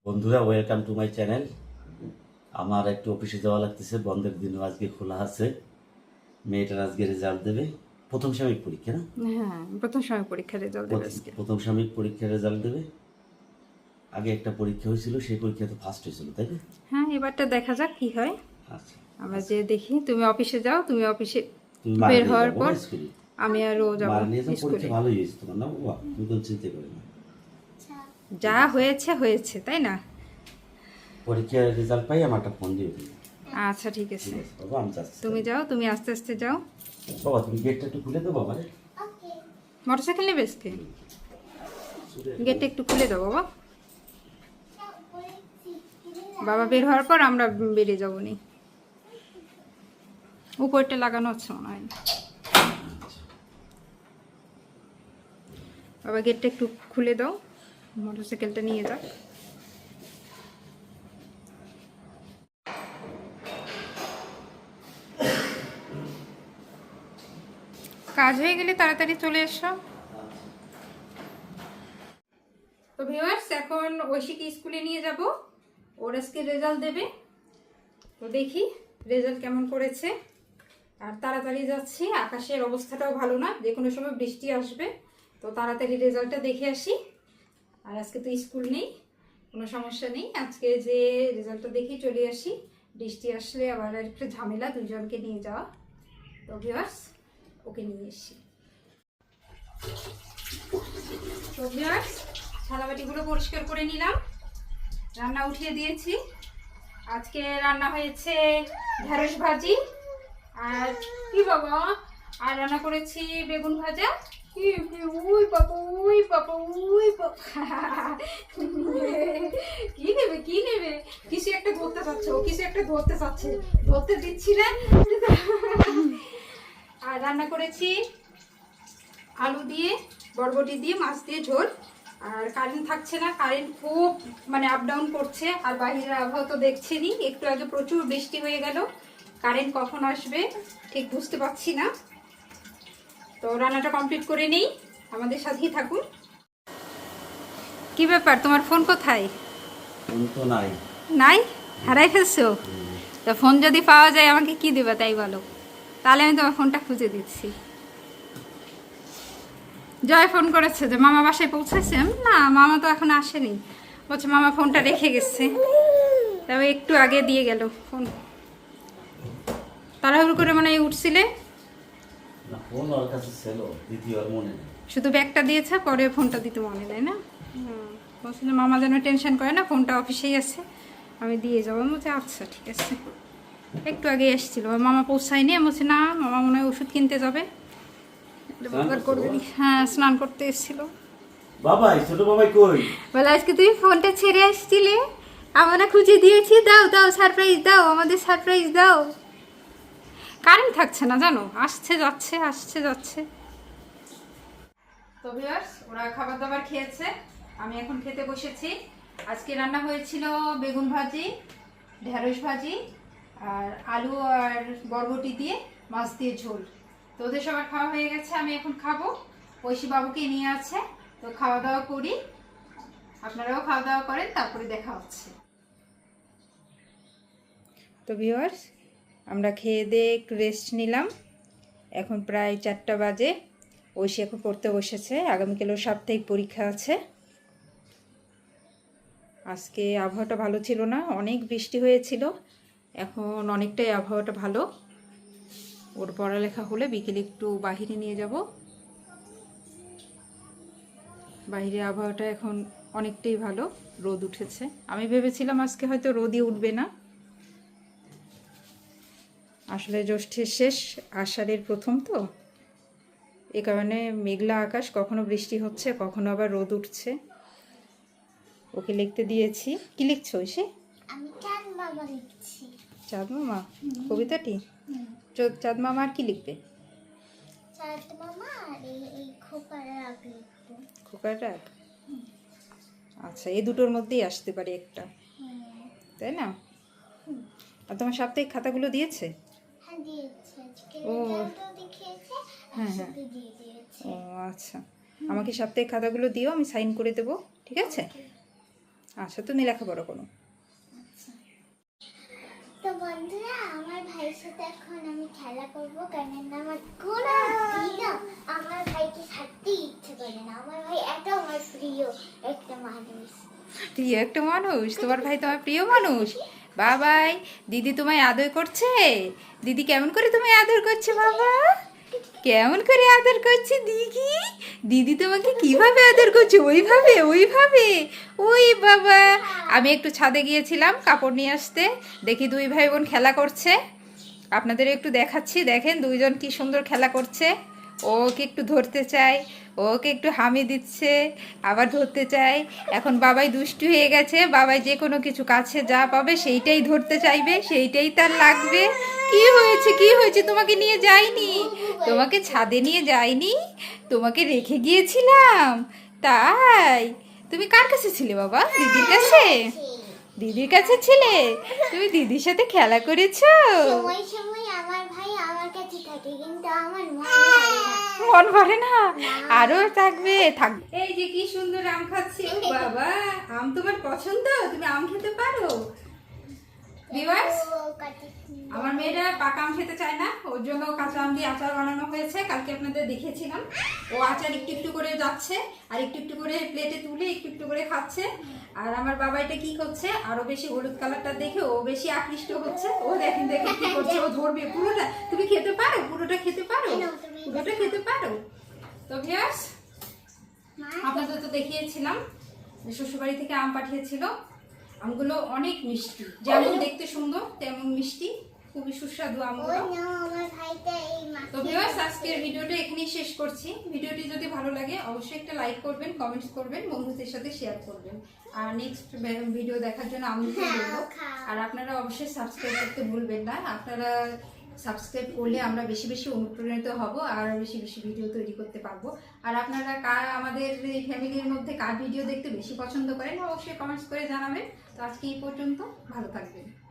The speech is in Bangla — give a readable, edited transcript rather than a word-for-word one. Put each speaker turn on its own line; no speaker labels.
বন্ধুরা, ওয়েলকাম টু মাই চ্যানেল। আমার একটু অফিসে যাওয়া লাগতেছে, বন্ধের দিনও আজকে খোলা আছে। মেয়েটার আজকে রেজাল্ট দেবে, প্রথম সাময়িক পরীক্ষা না?
হ্যাঁ, প্রথম সময় পরীক্ষার রেজাল্ট দেবে আজকে।
প্রথম সাময়িক পরীক্ষার রেজাল্ট দেবে। আগে একটা পরীক্ষা হয়েছিল, সেই পরীক্ষা তো ফার্স্ট হয়েছিল, তাই না?
হ্যাঁ, এবারটা দেখা যাক কি হয়।
আচ্ছা,
আমরা যে দেখি, তুমি অফিসে যাও, তুমি অফিসে
তুমি মার
বের
নিয়ে
হওয়ার
যাবো
পর
না স্কুলে?
আমি আরও যাবো
মার নিয়ে যাও,
স্কুলে।
পরীক্ষা ভালোই হয়েছে তোমার না বাবা, তুমি কোনো চিন্তা করো না।
যা হয়েছে হয়েছে, তাই না?
পরীক্ষার রেজাল্ট পাই আমার একটা ফোন দিয়ে দিও।
আচ্ছা, ঠিক আছে।
ঠিক আছে বাবা, আমি যাচ্ছি।
তুমি যাও, তুমি আস্তে আস্তে যাও।
বাবা তুমি গেটটা একটু খুলে দেবো আমারে।
মোটরসাইকেল নেবে আজকে? গেটটা একটু খুলে দাও বাবা। বাবা বের হওয়ার পর আমরা বেরিয়ে যাবো নি। উপরটা লাগানো হচ্ছে মনে হয়। বাবা গেটটা একটু খুলে দাও, মোটরসাইকেলটা নিয়ে যাক। কাজ হয়ে গেলে তাড়াতাড়ি চলে এসো। তো ভিউয়ার্স, এখন ঐশীকে স্কুলে নিয়ে যাব, ওর আজকে রেজাল্ট দেবে। তো দেখি রেজাল্ট কেমন করেছে। আর তাড়াতাড়ি যাচ্ছি, আকাশের অবস্থাটাও ভালো না, যে কোনো সময় বৃষ্টি আসবে। তো তাড়াতাড়ি রেজাল্টটা দেখে আসি। আর আজকে তো স্কুল নেই, কোনো সমস্যা নেই, আজকে যে রেজাল্টটা দেখে চলে আসি। বৃষ্টি আসলে আবার একটু ঝামেলা, দুজনকে নিয়ে যাওয়া। তো ভিউয়ার্স, ওকে নিয়ে এসি। তো ভিউয়ার্স, থালাবাটিগুলো পরিষ্কার করে নিলাম, রান্না উঠিয়ে দিয়েছি। আজকে রান্না হয়েছে ঢেঁড়স ভাজি আর কি বাবা, আর রান্না করেছি বেগুন ভাজা। উই বাবা, উই বাবা, উই বাবা। কি নেবে, কি নেবে? কিছু একটা ধরতে চাচ্ছে, ও কিছু একটা ধরতে চাচ্ছে, ধরতে দিচ্ছি না। আর রান্না করেছি আলু দিয়ে, বরবটি দিয়ে, মাছ দিয়ে ঝোল। আর কারেন্ট থাকছে না, কারেন্ট খুব আপ ডাউন করছে। আর বাইরের আবহাওয়া তো দেখছেনই, একটু আগে প্রচুর বৃষ্টি হয়ে গেল। কারেন্ট কখন আসবে ঠিক বুঝতে পারছি না। তো রান্নাটা কমপ্লিট করে নেই, আমাদের সাথেই থাকুন। কি ব্যাপার, তোমার ফোন কোথায়?
ফোন তো নাই।
নাই? হারাই ফেলছো? তো ফোন যদি পাওয়া যায় আমাকে কি দেবে তাই বলো, তাহলে আমি তোমার ফোনটা খুঁজে দিচ্ছি। জয় ফোন করেছে যে মামা বাসায় পৌঁছেছেন না, মামা তো এখন আসেনি। বলছে মামা ফোনটা রেখে গেছে, তবে একটু আগে দিয়ে গেল ফোন। তাড়াহুড়ো করে উঠছিলে,
না ফোন ওর কাছে ছিল, দ্বিতীয় আর মনে নেই।
শুধু ব্যাগটা দিয়েছে, পরে ফোনটা দিতে মনে নেই না। বলছিল মামা যেন টেনশন করে না, ফোনটা অফিসেই আছে, আমি দিয়ে যাবো। আমি বলছি আচ্ছা ঠিক আছে। একটু আগে এসেছিল, মামা পৌঁছায়নি। আমি বলছি না, মামা মনে হয় ওষুধ কিনতে যাবে। হ্যাঁ, স্নান করতে এসেছিল।
বাবাই, ছোট বাবাই কই?
বলে আজকে তুমি ফোনটা ছেড়ে আসছিলে, আমরা খুঁজে দিয়েছি, দাও দাও সারপ্রাইজ দাও, আমাদের সারপ্রাইজ দাও। কারেন্ট থাকছে না জানো, আসছে যাচ্ছে আসছে যাচ্ছে। তো ভিউয়ার্স, ওরা খাবার দাবার খেয়েছে, আমি এখন খেতে বসেছি। আজকে রান্না হয়েছিল বেগুন ভাজি, ঢেঁড়স ভাজি, আর আলু আর বরবটি দিয়ে মাছ দিয়ে ঝোল। তো ওদের সবার খাওয়া হয়ে গেছে, আমি এখন খাবো। ঐশী বাবুকে নিয়ে আছে, তো খাওয়া দাওয়া করি, আপনারাও খাওয়া দাওয়া করেন, তারপরে দেখা হচ্ছে। তো ভিউয়ার্স, আমরা খেয়ে দিয়ে একটু রেস্ট নিলাম। এখন প্রায় 4টা বাজে। ঐশী এখন পড়তে বসেছে, আগামীকালও সাপ্তাহিক পরীক্ষা আছে। আজকে আবহাওয়াটা ভালো ছিল না, অনেক বৃষ্টি হয়েছিল। এখন অনেকটাই আবহাওয়াটা ভালো। ওর পড়ালেখা হলে বিকেলে একটু বাহিরে নিয়ে যাব। বাইরে আবহাওয়াটা এখন অনেকটাই ভালো, রোদ উঠেছে। আমি ভেবেছিলাম আজকে হয়তো রোদই উঠবে না। আসলে জ্যৈষ্ঠের শেষ, আষাঢ়ের প্রথম, তো এ কারণে মেঘলা আকাশ, কখনো বৃষ্টি হচ্ছে, কখনো আবার রোদ উঠছে। ওকে লিখতে দিয়েছি। কি লিখছো সে?
আমি চাঁদ মামা লিখছি।
চাঁদ মামা কবিতাটি? চাঁদ মামা আর কি লিখবে?
চাঁদ মামা আর এই খোপার রাগ লিখবো।
খোকার রাগ? আচ্ছা, এই দুটোর মধ্যেই আসতে পারে একটা, তাই না? আর তোমার সাপ্তাহিক খাতাগুলো দিয়েছে?
হ্যাঁ দিয়েছে, আজকে
ও
রেজাল্টও দেখিয়েছে,
হ্যাঁ হ্যাঁ,
একসাথে দিয়ে দিয়েছে।
ও আচ্ছা, আমাকে সাপ্তাহিক খাতাগুলো দিও, আমি সাইন করে দেবো, ঠিক আছে? আচ্ছা, তুমি লেখাপড়া করো।
তো বন্ধুরা, আমার ভাইয়ের সাথে এখন আমি খেলা করবো, কারণ আমার কোনো দিনও আমার ভাইকে ছাড়তে ইচ্ছে করে না। আমার ভাই এত আমার প্রিয় একটা মানুষ।
প্রিয় একটা মানুষ, তোমার ভাই তোমার প্রিয় মানুষ। বাবাই, দিদি তোমায় আদর করছে? দিদি কেমন করে তোমায় আদর করছে বাবা? কেমন করে আদর করছে দিদি? দিদি তোমাকে কিভাবে আদর করছে? ওইভাবে ওইভাবে? ওই বাবা, আমি একটু ছাদে গিয়েছিলাম কাপড় নিয়ে আসতে, দেখি দুই ভাই বোন খেলা করছে। আপনাদের একটু দেখাচ্ছি, দেখেন দুইজন কি সুন্দর খেলা করছে। ওকে একটু ধরতে চায়, ওকে একটু হামি দিচ্ছে, আবার ধরতে চায়। এখন বাবাই দুষ্টু হয়ে গেছে, বাবাই যে কোনো কিছু কাছে যা পাবে সেইটাই ধরতে চাইবে, সেইটাই তার লাগবে। কি হয়েছে, কি হয়েছে? তোমাকে নিয়ে যাইনি, তোমাকে ছাদে নিয়ে যাইনি, তোমাকে রেখে গিয়েছিলাম। তাই তুমি কার কাছে ছিলে বাবা? দিদির কাছে? দিদির কাছে ছিলে? তুমি দিদির সাথে খেলা করেছো?
সময় সময় আমার ভাই আমার কাছে থাকে, কিন্তু আমার মন ভরে না।
মন ভরে না? আরো থাকবে থাকবে। এই যে কি সুন্দর আম খাচ্ছি। ও বাবা, আম তোমার পছন্দ? তুমি আম খেতে পারো? ভিউয়ার্স,
ও কাটি-
আমার মেয়েরা পাকা আম খেতে চায় না, ওর জন্য কাঁচা আম দিয়ে আচার বানানো হয়েছে। কালকে আপনাদের দেখিয়েছিলাম। ও আচার একটু একটু করে যাচ্ছে, আর একটু একটু করে প্লেটে তুলে একটু একটু করে খাচ্ছে। আর আমার বাবা এটা কি করছে, আরো বেশি হলুদ কালারটা দেখে ও বেশি আকৃষ্ট হচ্ছে। ও দেখেন দেখেন কি করছে, ও ধরবে পুরোটা। তুমি খেতে পারো? পুরোটা খেতে পারো? পুরোটা খেতে পারো? তো ভিউয়ার্স,
মা,
আপনাদের তো দেখিয়েছিলাম শ্বশুরবাড়ি থেকে আম পাঠিয়েছিল। আমগুলো অনেক মিষ্টি, যেমন দেখতে সুন্দর তেমন মিষ্টি, খুবই সুস্বাদু
ও
আমগুলো।
না, আমার ভাইটা এই
তো
মাকে
ভিউয়ার্স, আজকের ভিডিওটা এখানেই শেষ করছি। ভিডিওটি যদি ভালো লাগে অবশ্যই একটা লাইক করবেন, কমেন্টস করবেন, বন্ধুদের সাথে শেয়ার করবেন। আর নেক্সট ভিডিও দেখার জন্য আমন্ত্রণ করবো। আর আপনারা অবশ্যই সাবস্ক্রাইব করতে ভুলবেন না। আপনারা সাবস্ক্রাইব করলে আমরা বেশি বেশি অনুপ্রাণিত হব আর বেশি বেশি ভিডিও তৈরি করতে পারবো। আর আপনারা কার আমাদের এই ফ্যামিলির মধ্যে কার ভিডিও দেখতে বেশি পছন্দ করেন অবশ্যই কমেন্টস করে জানাবেন। তো আজকে এই পর্যন্ত, ভালো থাকবেন।